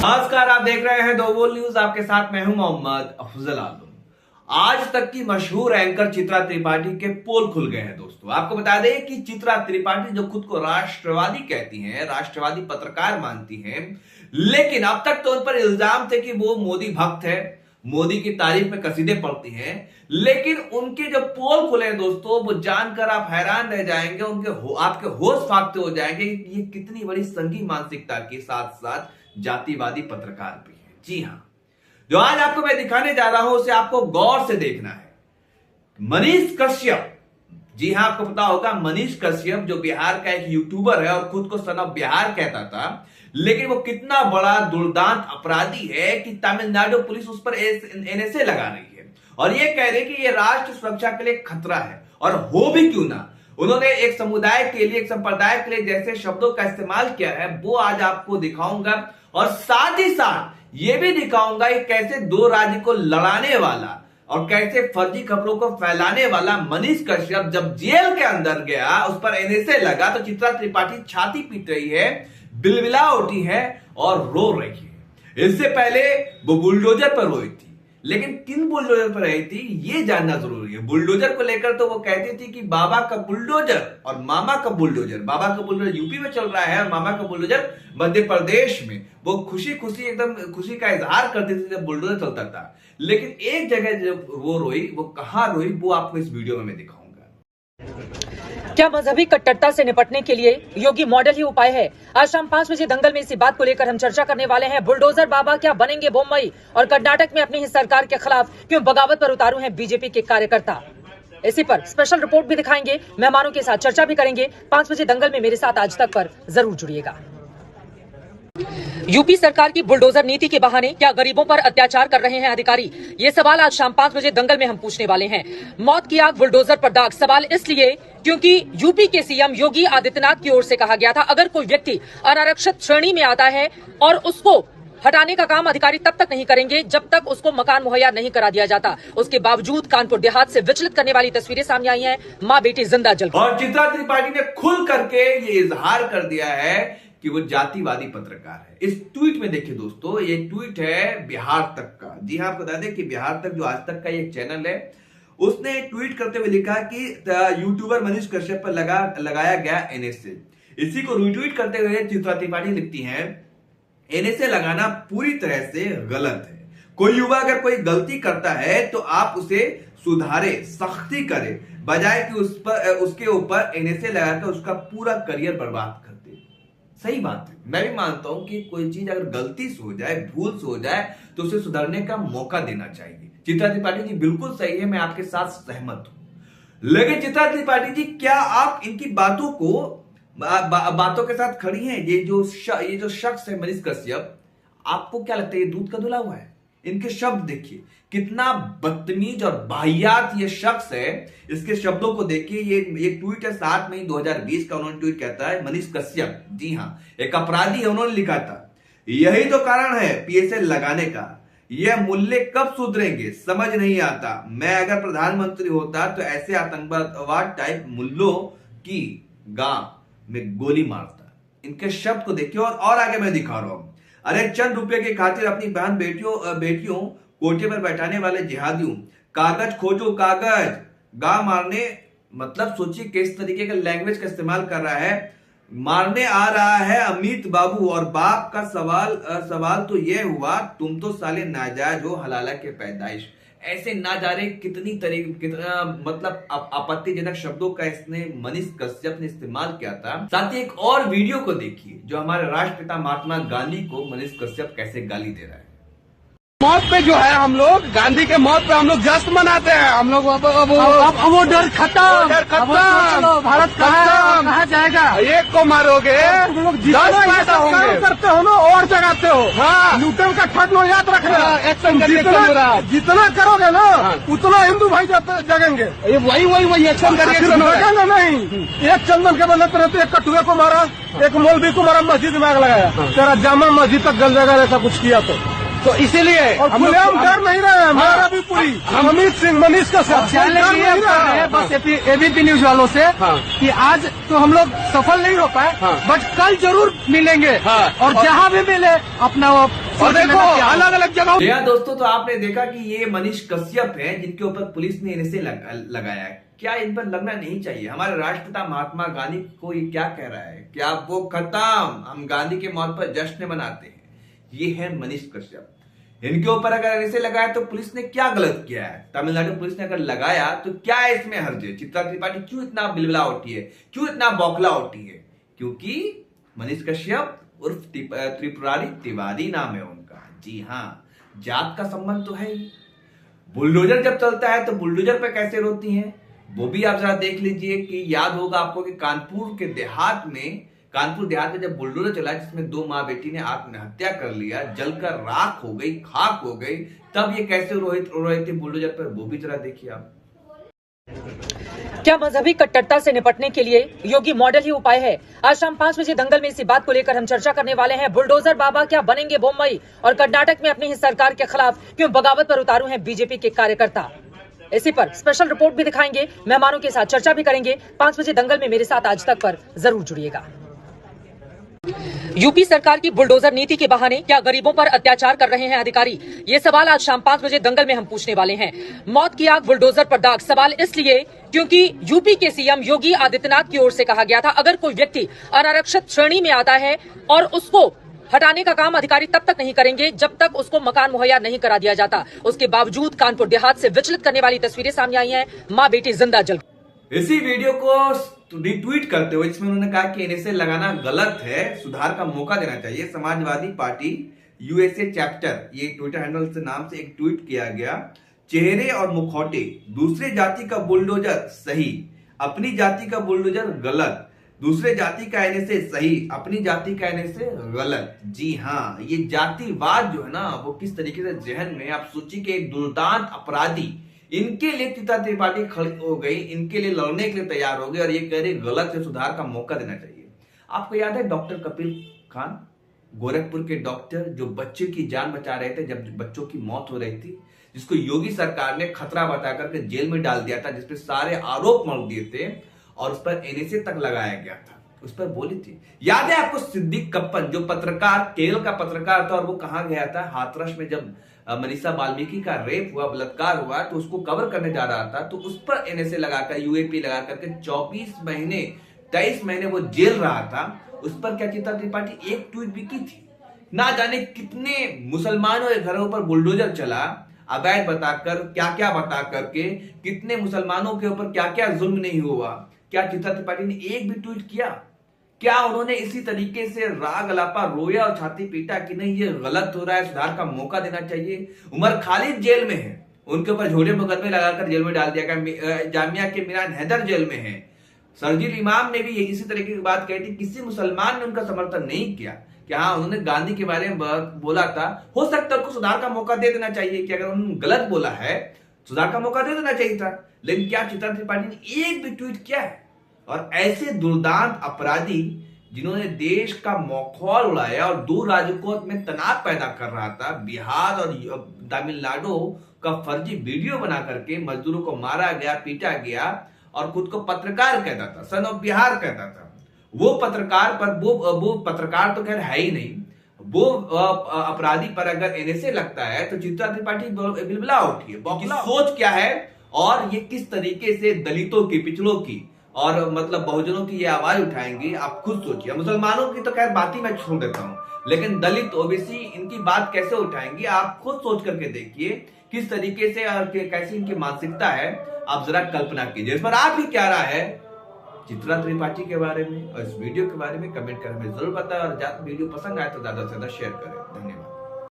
नमस्कार, आप देख रहे हैं दो बोल न्यूज। आपके साथ मैं हूं मोहम्मद अफजल आलम। आज तक की मशहूर एंकर चित्रा त्रिपाठी के पोल खुल गए हैं। दोस्तों, आपको बता दें कि चित्रा त्रिपाठी जो खुद को राष्ट्रवादी कहती हैं, राष्ट्रवादी पत्रकार मानती हैं, लेकिन अब तक तो उन पर इल्जाम थे कि वो मोदी भक्त है, मोदी की तारीफ में कसीदे पढ़ती हैं। लेकिन उनके जो पोल खुले हैं दोस्तों, वो जानकर आप हैरान रह जाएंगे, आपके होश फाकते हो जाएंगे कि ये कितनी बड़ी संघी मानसिकता के साथ साथ जातिवादी पत्रकार भी है। जी हां, जो आज आपको मैं दिखाने जा रहा हूं उसे आपको गौर से देखना है। मनीष कश्यप, जी हां, आपको पता होगा मनीष कश्यप जो बिहार का एक यूट्यूबर है और खुद को सन ऑफ बिहार कहता था, लेकिन वो कितना बड़ा दुर्दांत अपराधी है कि तमिलनाडु पुलिस उस पर एनएसए लगा रही है और ये कह रही है कि ये राष्ट्र सुरक्षा के लिए खतरा है। और हो भी क्यों ना, उन्होंने एक समुदाय के लिए, एक संप्रदाय के लिए जैसे शब्दों का इस्तेमाल किया है, वो आज आपको दिखाऊंगा। और साथ ही साथ ये भी दिखाऊंगा कि कैसे दो राज्य को लड़ाने वाला और कैसे फर्जी खबरों को फैलाने वाला मनीष कश्यप जब जेल के अंदर गया, उस पर एनएसए लगा, तो चित्रा त्रिपाठी छाती पीट रही है, बिलबिला उठी है और रो रही है। इससे पहले वो बुलडोजर पर रोई थी, लेकिन किन बुलडोजर पर रही थी ये जानना जरूरी है। बुलडोजर को लेकर तो वो कहती थी कि बाबा का बुलडोजर और मामा का बुलडोजर, बाबा का बुलडोजर यूपी में चल रहा है और मामा का बुलडोजर मध्य प्रदेश में। वो खुशी खुशी एकदम खुशी का इजहार करती थी जब बुलडोजर चलता था। लेकिन एक जगह जब वो रोई, वो कहां रोई, वो आपको इस वीडियो में मैं दिखाऊंगा। क्या मजहबी कट्टरता से निपटने के लिए योगी मॉडल ही उपाय है? आज शाम 5 बजे दंगल में इसी बात को लेकर हम चर्चा करने वाले हैं। बुलडोजर बाबा क्या बनेंगे मुंबई और कर्नाटक में अपनी ही सरकार के खिलाफ क्यों बगावत पर उतारू हैं बीजेपी के कार्यकर्ता? इसी पर स्पेशल रिपोर्ट भी दिखाएंगे, मेहमानों के साथ चर्चा भी करेंगे। 5 बजे दंगल में मेरे साथ आज तक पर जरूर जुड़िएगा। यूपी सरकार की बुलडोजर नीति के बहाने क्या गरीबों पर अत्याचार कर रहे हैं अधिकारी? ये सवाल आज शाम 5 बजे दंगल में हम पूछने वाले हैं। मौत की आग बुलडोजर पर दाग, सवाल इसलिए क्योंकि यूपी के सीएम योगी आदित्यनाथ की ओर से कहा गया था अगर कोई व्यक्ति अनारक्षित श्रेणी में आता है और उसको हटाने का काम अधिकारी तब तक नहीं करेंगे जब तक उसको मकान मुहैया नहीं करा दिया जाता। उसके बावजूद कानपुर देहात से विचलित करने वाली तस्वीरें सामने आई हैं। मां बेटी जिंदा जल गई। और चित्रा त्रिपाठी ने खुल करके ये इजहार कर दिया है कि वो जातिवादी पत्रकार है। इस ट्वीट में देखिए दोस्तों, ये ट्वीट है बिहार तक का। जी हाँ, आपको बता दें कि बिहार तक जो आज तक का एक चैनल है, उसने ट्वीट करते हुए लिखा कि यूट्यूबर मनीष कश्यप पर लगाया गया एनएसए। इसी को रिट्वीट करते हुए चित्रा त्रिपाठी लिखती हैं, एनएसए लगाना पूरी तरह से गलत है। कोई युवा अगर कोई गलती करता है तो आप उसे सुधारे, सख्ती करे, बजाय कि उसके ऊपर एनएसए लगाकर उसका पूरा करियर बर्बाद कर दे। सही बात है, मैं भी मानता हूं कि कोई चीज अगर गलती से हो जाए, भूल से हो जाए, तो उसे सुधरने का मौका देना चाहिए। चित्रा त्रिपाठी जी बिल्कुल सही है, मैं आपके साथ सहमत हूं। लेकिन चित्रा त्रिपाठी जी, क्या आप इनकी बातों के साथ खड़ी हैं? ये जो शख्स है मनीष कश्यप, आपको क्या लगता है ये दूध का धुला हुआ है? इनके शब्द देखिए, कितना बदतमीज और वाहियात ये शख्स है। इसके शब्दों को देखिए, ये एक ट्वीट है 7 मई 2020 का। उन्होंने ट्वीट कहता है, मनीष कश्यप जी हां एक अपराधी है। उन्होंने लिखा था, यही तो कारण है पीएसए लगाने का, यह मूल्य कब सुधरेंगे समझ नहीं आता। मैं अगर प्रधानमंत्री होता तो ऐसे आतंकवाद टाइप मुल्लों की गांव में गोली मारता। इनके शब्द को देखिए और आगे मैं दिखा रहा हूं। अरे चंद रुपए की खातिर अपनी बहन बेटियों कोटे पर बैठाने वाले जिहादियों, कागज खोजो कागज, गांव मारने, मतलब सोचिए किस तरीके का लैंग्वेज का इस्तेमाल कर रहा है। मारने आ रहा है अमित बाबू और बाप का सवाल तो यह हुआ, तुम तो साले नाजायज हो, हलाला के पैदाइश। ऐसे ना जाने कितना मतलब आपत्तिजनक शब्दों का इसने मनीष कश्यप ने इस्तेमाल किया था। साथ ही एक और वीडियो को देखिए जो हमारे राष्ट्रपिता महात्मा गांधी को मनीष कश्यप कैसे गाली दे रहा है। मौत पे जो है, हम लोग गांधी के मौत पे हम लोग जश्न मनाते हैं। हम लोग अब वो डर खत्म, भारत कहाँ जाएगा? एक को मारोगे 10 पैसा होंगे, करते हो ना और जगाते हो। हाँ, न्यूटन का ठंड याद रखना, जितना करोगे ना उतना हिंदू भाई जगेंगे। वही एक्शन करेंगे नहीं। एक चंदन के बदले रहते, एक कटुए को मारा, एक मौलवी को मारा, मस्जिद में आग लगाया, तेरा जामा मस्जिद तक गल जाएगा ऐसा कुछ किया तो इसीलिए हम डर नहीं रहे। हमारा भी पूरी अमित सिंह मनीष का बस एबीपी न्यूज वालों से कि आज तो हम लोग सफल नहीं हो पाए, बट कल जरूर मिलेंगे और जहाँ भी मिले अपना और देखो अलग अलग जगह। जी हाँ दोस्तों, तो आपने देखा कि ये मनीष कश्यप है जिनके ऊपर पुलिस ने इनसे लगाया है। क्या इन पर लगना नहीं चाहिए? हमारे राष्ट्रपिता महात्मा गांधी को ये क्या कह रहा है कि आप वो खत्म, हम गांधी के मौत पर जश्न मनाते हैं। ये है मनीष कश्यप। इनके ऊपर अगर इसे लगाया तो पुलिस ने क्या गलत किया है? तमिलनाडु पुलिस ने अगर लगाया तो क्या इसमें हर्ज है? चित्रा त्रिपाठी क्यों इतना बिलबिला उठी है, क्यों इतना बौखला उठी है? क्योंकि मनीष कश्यप उर्फ त्रिपुरारी तिवारी नाम है उनका। जी हाँ, जात का संबंध तो है ही। बुलडोजर जब चलता है तो बुलडोजर पे कैसे रोती हैं वो भी आप जरा देख लीजिए। कि याद होगा आपको कि कानपुर देहात में जब बुलडोजर चला जिसमें 2 माँ बेटी ने आत्महत्या कर लिया, जलकर राख हो गई, खाक हो गई, तब ये कैसे रो रहे थे बुलडोजर पर, वो भी जरा देखिए आप। क्या मजहबी कट्टरता से निपटने के लिए योगी मॉडल ही उपाय है? आज शाम 5 बजे दंगल में इसी बात को लेकर हम चर्चा करने वाले हैं। बुलडोजर बाबा क्या बनेंगे मुंबई और कर्नाटक में अपनी ही सरकार के खिलाफ क्यों बगावत पर उतारू हैं बीजेपी के कार्यकर्ता? इसी पर स्पेशल रिपोर्ट भी दिखाएंगे, मेहमानों के साथ चर्चा भी करेंगे। 5 बजे दंगल में मेरे साथ आज तक पर जरूर जुड़िएगा। यूपी सरकार की बुलडोजर नीति के बहाने क्या गरीबों पर अत्याचार कर रहे हैं अधिकारी? ये सवाल आज शाम 5 बजे दंगल में हम पूछने वाले हैं। मौत की आग बुलडोजर पर दाग, सवाल इसलिए क्योंकि यूपी के सीएम योगी आदित्यनाथ की ओर से कहा गया था अगर कोई व्यक्ति अनारक्षित श्रेणी में आता है और उसको हटाने का काम अधिकारी तब तक नहीं करेंगे जब तक उसको मकान मुहैया नहीं करा दिया जाता। उसके बावजूद कानपुर देहात से विचलित करने वाली तस्वीरें सामने आई हैं। मां बेटी जिंदा जल। इसी वीडियो को रिट्वीट करते हुए जिसमें उन्होंने कहा कि इनसे लगाना गलत है, सुधार का मौका देना चाहिए। समाजवादी पार्टी यूएसए चैप्टर, ये ट्विटर हैंडल से नाम से एक ट्वीट किया गया। चेहरे और मुखौटे, दूसरे जाति का बुलडोजर सही, अपनी जाति का बुलडोजर गलत, दूसरे जाति का आने से सही, अपनी जाति का आने से गलत। जी हाँ, ये जातिवाद जो है ना वो किस तरीके से जहन में, आप सोचिए कि एक दुर्दांत अपराधी, इनके लिए चित्रा त्रिपाठी खड़ी हो गई, इनके लिए लड़ने के लिए तैयार हो गई और ये कह रही गलत है, सुधार का मौका देना चाहिए। आपको याद है डॉक्टर कपिल खान, गोरखपुर के डॉक्टर जो बच्चे की जान बचा रहे थे जब बच्चों की मौत हो रही थी, जिसको योगी सरकार ने खतरा बताकर के जेल में डाल दिया था, जिसपे सारे आरोप मढ़ दिए थे और उस पर एनएसए तक लगाया गया था, उस पर बोली थी। याद है आपको सिद्दीक कप्पन जो पत्रकार, केरल का पत्रकार था, और वो कहां गया था? हाथरस में जब मनीषा वाल्मीकि का रेप हुआ, बलात्कार हुआ, तो उसको कवर करने जा रहा था, तो उस पर एनएसए लगाकर, यूएपी लगा करके 23 महीने वो जेल रहा था। उस पर क्या चित्रा त्रिपाठी एक ट्वीट भी की थी? ना जाने कितने मुसलमानों के घरों पर बुलडोजर चला, अवैध बताकर, क्या क्या बता करके, कितने मुसलमानों के ऊपर क्या क्या जुल्म नहीं हुआ। क्या चित्रा त्रिपाठी ने एक भी ट्वीट किया? क्या उन्होंने इसी तरीके से राग अलापा रोया और छाती पीटा कि नहीं ये गलत हो रहा है, सुधार का मौका देना चाहिए? उमर खालिद जेल में है, उनके ऊपर झूठे मुकदमे लगाकर जेल में डाल दिया गया। जामिया के मिरान हैदर जेल में है। सरजील इमाम ने भी इसी तरीके की बात कही थी, किसी मुसलमान ने उनका समर्थन नहीं किया। कि हाँ, उन्होंने गांधी के बारे में बोला था, हो सकता है उनको सुधार का मौका दे देना चाहिए कि अगर उन्होंने गलत बोला है सुधार का मौका दे देना चाहिए था। लेकिन क्या चित्रा त्रिपाठी ने एक भी ट्वीट किया है? और ऐसे दुर्दांत अपराधी जिन्होंने देश का मखौल उड़ाया और 2 राज्यों में तनाव पैदा कर रहा था, बिहार और तमिलनाडु का फर्जी वीडियो बना करके मजदूरों को मारा गया, पीटा गया और खुद को पत्रकार कहता था, सन ऑफ बिहार कहता था। वो पत्रकार पर वो पत्रकार तो खैर है ही नहीं, वो अपराधी पर अगर एनएसए लगता है तो चित्रा त्रिपाठी बिलबिला उठी है। सोच क्या है और ये किस तरीके से दलितों की, पिछड़ों की और मतलब बहुजनों की ये आवाज उठाएंगी, आप खुद सोचिए। मुसलमानों की तो खैर बात ही मैं छोड़ देता हूं, लेकिन दलित, ओबीसी, इनकी बात कैसे उठाएंगी आप खुद सोच करके देखिए किस तरीके से और कैसी इनकी मानसिकता है, आप जरा कल्पना कीजिए। इस पर आप ही क्या राय है चित्रा त्रिपाठी के बारे में और इस वीडियो के बारे में कमेंट करके जरूर बताएं और वीडियो पसंद आए तो ज्यादा से ज्यादा शेयर करें।